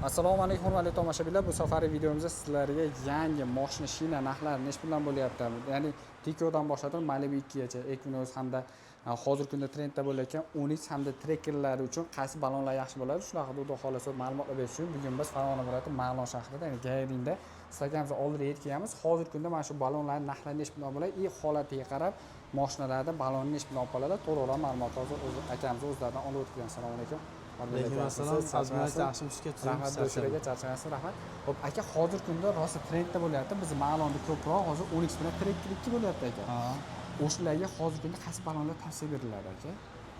Assalomu alaykum hurmatli tomoshabinlar. Bu safargi videomizda sizlarga yangi mashina shina narxlari nech puldan bo'lyapti. Ya'ni Tikodan boshlab Malibu 2 gacha, Equinox hamda hozirgi kunda trendda bo'layotgan Onix hamda Trekkerlar uchun qaysi balonlar yaxshi bo'ladi? Shular haqida xudo xolasa ma'lumotlar berish uchun bugun biz Farg'ona viloyati Marg'ilon shahrida, ya'ni Gayrinda stakanimizni oldida yetkazamiz. Hozirgi kunda mana shu balonlarning narxlari nech puldan bo'ladi? Holatiga qarab mashinalarda balonni nech puldan qoladi? To'g'ri ma'lumotni hozir akamiz o'zlaridan olib o'tgan. Assalomu alaykum. Alaykum assalom. Rahmat do'stlarga charchagansiz, rahmat. Xo'p, aka, hozir kunda rosa trendda bo'lyapti. Biz Ma'londa ko'proq hozir Onix bilan Trekker 2 bo'lyapti aka. O'shalarga hozir kunda qaysi balonlar tavsiya beriladi aka?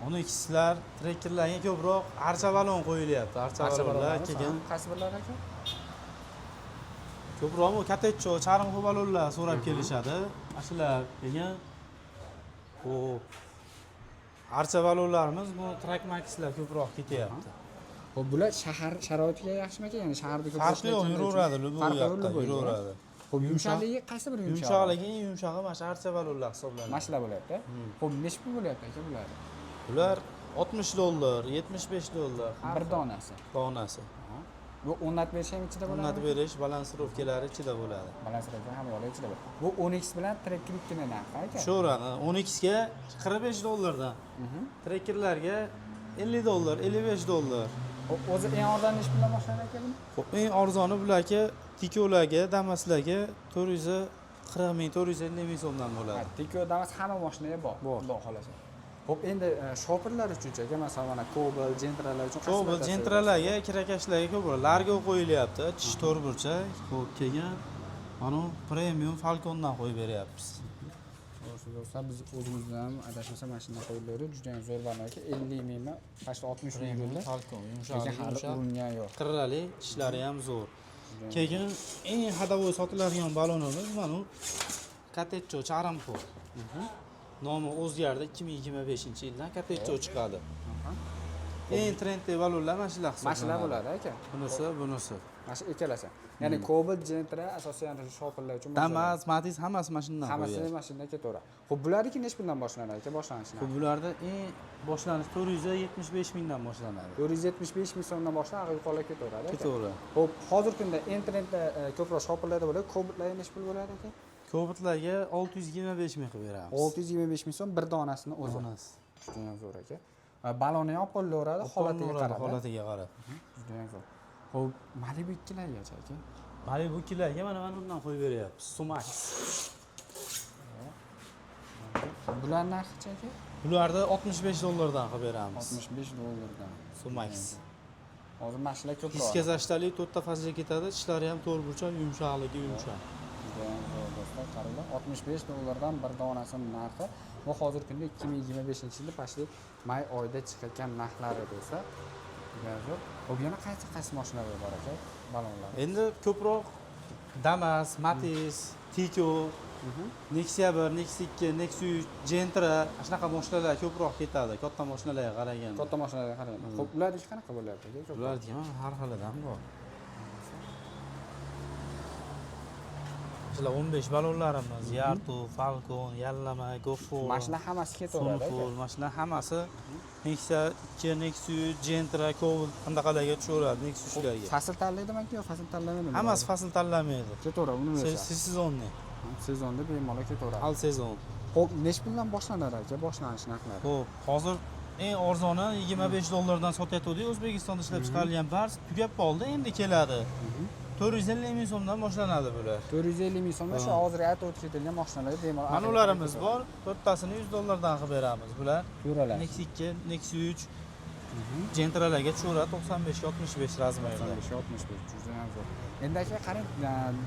Onixlar, Trekkerlarga ko'proq archa balon qo'yilyapti. Archa balonlar keyin qaysi birlar aka? Ko'proq bu katecho, charm balonlar so'rab kelishadi. Shular keyin xo'p archa balonlarimiz bu Trakmaxlar ko'proq ketyapti. Xo'p, bular shahar sharoitiga yaxshimi aka? Ya'ni shaharda ko'proq farqi yo'q, yuraveradi, yuraveradi. Xo'p, yumshoqligi qaysi biri yumshoq? Yumshoqligi eng yumshog'i mana shu archa balonlar hisoblanadi. Mana shular bo'lyapti. Xo'p, nech pul bo'lyapti aka bular? Bular $60, $75 Bir donasi. Donasi. Bu o'rnatib berish ham ichida bo'ladi. O'rnatib berish, balansirovkalari ichida bo'ladi. Balansirovka ham bo'ladi ichida bo'ladi. Bu Onix bilan Trekker 2 ning narxi aka? Sho'rani Onixga $45 dan. Trekkerlarga $50, $55. O'zi eng arzon nech puldan boshlanadi aka buni? Xo'p, eng arzoni bularga Tikolarga, Damaslarga 440 ming, 450 ming so'mdan bo'ladi. Tiko Damas hamma mashinaga bor. Xudo xolasa. Xo'p, endi shoperlar uchun-chi aka, masalan, mana Cobalt, Gentralar uchun Cobalt, Gentralarga, kirakashlarga ko'proq Largo qo'yilyapti, tish to'rtburchak. Xo'p, keyin mana premium Falcondan qo'yib beryapmiz. Do'stlar, biz o'zimizdan ham adashmasam mashina qo'yib berdik. Juda ham zo'r balon aka, 50 mingmi, faqat 60 ming bo'ldi. Falcon, yumshoq, uringan yo'q. Qirrali, tishlari ham zo'r. Keyin eng hadavoy sotiladigan balonimiz mana Katecho Charamxo. Nomi o'zgardi, 2025-yildan Katecho chiqadi. Eng trendli balonlar mana shular hisoblanadi. Mana shular bo'ladi aka. Bunisi. Mana shu ikkalasi. Ya'ni Cobalt, Gentra asosan shoperlar uchun. Damas, Matiz hammasi mashinadan qo'yadi. Hammasi mashinadan ketaveradi. Xo'p, bularniki nech puldan boshlanadi aka, boshlanishi? Xo'p, bularda eng boshlanish 475 mingdan boshlanadi. 475 ming so'mdan boshlab yuqoriga ketaveradi. Ketaveradi. Xo'p, hozirgi kunda eng trendda ko'proq shoperlarda bo'ladi. Cobaltlarga nech pul bo'ladi aka? Cobaltlarga 625 ming qilib beramiz. 625 ming so'm bir donasini o'zi. Juda ham zo'r aka. Balonni ham qo'llaveradi, holatiga qarab. Holatiga qarab. Juda ham zo'r. Xo'p, Malibu 2largacha aka. Malibu 2larga mana bundan qo'yib beryapmiz. Sumax. Bular narxi aka? Bularda $65 dan qilib beramiz. $65 dan. Sumax. Hozir mashinalar ko'proq. Diska zashtali 4 ta fazga ketadi, tishlari ham to'rtburchak, yumshoqligi yumshoq. Do'stlar, qaranglar, $65 dan bir donasining narxi. Bu hozirgi kunda 2025-yilda pastli may oyida chiqayotgan narxlari do'stlar. Xo'p, yana qaysi mashinalar bor aka? Balonlar. Endi ko'proq Damas, Matiz, Tiko, Nexia 1, Nexia 2, Nexia 3, Gentra, shunaqa mashinalar ko'proq ketadi, katta mashinalarga qaraganda. Katta mashinalarga qaraganda. Xo'p, ularniki qanaqa bo'lyapti aka? Ularniki ham har xilidan bor. Sizlar 15 balonlarimiz, Yarto, Falcon, Yallama, Gofo. Mashina hammasi ketaveradi aka. Mashina hammasi Nexia 2, Nexia 3, Gentra, Cobalt qandaqalarga tushaveradi, Nexia shularga. Fasl tanlaydimi yo fasl tanlamaydi? Hammasi fasl tanlamaydi. Ketaveradi, uni o'zi. Sezonni. Sezonda bemalol ketaveradi. Al sezon. Xo'p, nech puldan boshlanadi aka boshlanish narxlari? Xo'p, hozir eng arzoni $25 dan sotyapti. O'zbekistonda ishlab chiqarilgan barcha tugab qoldi, endi keladi. 450 ming so'mdan boshlanadi bular. 450 ming so'mdan shu hozir aytib o'tib ketilgan mashinalarga bemalol. Mana ularimiz bor, to'rttasini $100 dan qilib beramiz. Bular ko'ralar. Nexia 2, Nexia 3, Gentralarga tushiradi 95-65 razmerda. 95-65 juda ham zo'r. Endi aka qarang,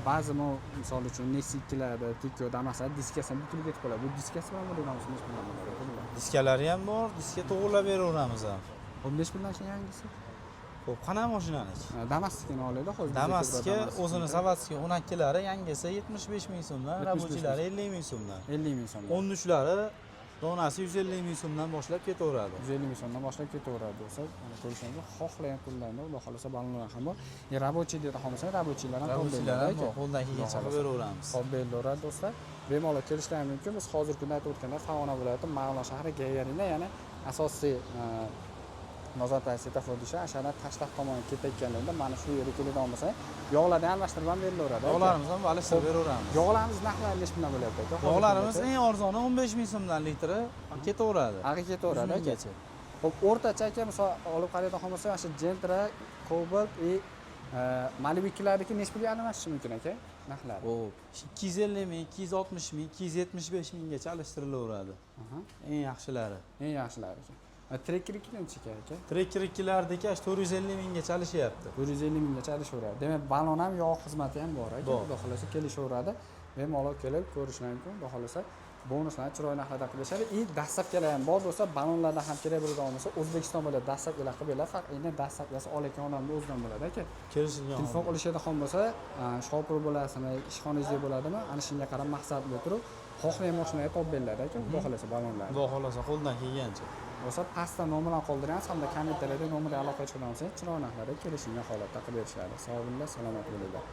ba'zi misol uchun Nexia 2larda, Tiko, Damaslar diskasi butunlay ketib qoladi. Bu diskasi bilan bo'ladigan nech puldan bo'ladi? Diskalari ham bor, diska to'g'irlab beraveramiz ham. Xo'p, nech puldan yangisi? Xo'p, qanaqa mashinaniki? Damasnikini olaylik hozir. Damasga o'zini zavodskiy 12lari yangisi 75 ming so'mdan, rabochilari 50 ming so'mdan. 50 ming so'mdan. 13lari donasi 150 ming so'mdan boshlab ketaveradi. 150 ming so'mdan boshlab ketaveradi do'stlar. Mana ko'rishingiz xohlagan pullarni, xudo xolasa balonlar ham bor. Rabochiy deb xohlasa, rabochiylar ham qo'ldan qo'ldan kelgancha qilib beraveramiz. Qolib beraveradi do'stlar. Bemalol kelishlari mumkin. Biz hozirgi kunda aytib o'tganda Farg'ona viloyati Marg'ilon shahri Gayrinda, ya'ni asosiy Nozorda svetofor desa, ashana tashlab tomonga ketayotganlarda mana shu yerga keladigan bo'lsa, yog'larni almashtirib ham berilaveradi. Yog'larimiz ham alishtirib beraveramiz. Yog'larimiz narxlari necha bilan bo'lyapti aka? Yog'larimiz eng arzoni 15 ming so'mdan litri ketaveradi. Ag'i ketaveradi aka. Xo'p, o'rtacha aka misol olib qaraydigan bo'lsa, mana shu Gentra, Cobalt va Malibu'larniki necha pulga almashishi mumkin aka? Narxlari. Xo'p, 250 ming, 260 ming, 275 minggacha alishtirilaveradi. Eng yaxshilari. Eng yaxshilari aka. Trekkeriki necha aka? Trekker 2lardagi 450 minggacha alishyapti. 450 minggacha alishaveradi. Demak, balon ham yog' xizmati ham bor aka. Xudo xolasa kelishaveradi. Bemalol kelib ko'rishlar mumkin. Xudo xolasa bonuslarni chiroyli narxlarda qilishadi. Dastlabkilar ham bor bo'lsa, balonlardan ham kerak bo'ladigan bo'lsa, O'zbekiston bo'ladi, dastlabkilar qilib beradi. Faqat endi dastlabkasi olayotgan odamning o'zidan bo'ladi aka. Kelishilgan. Telefon qilishadigan bo'lsa, shopir bo'lasizmi, ishxonangizda bo'ladimi? Ana shunga qarab maqsad bilan turib, xohlagan mashinaga topib beriladi aka. Xudo xolasa balonlar. Xudo xolasa qo'ldan kelgancha. Bo'lsa, pastda nomerlarni qoldiramiz hamda kommentariyada nomerga aloqa chiqaramiz. Chiroyli narxlarda kelishilgan holatda qilib berishadi. Sog' bo'linglar, salomat bo'linglar.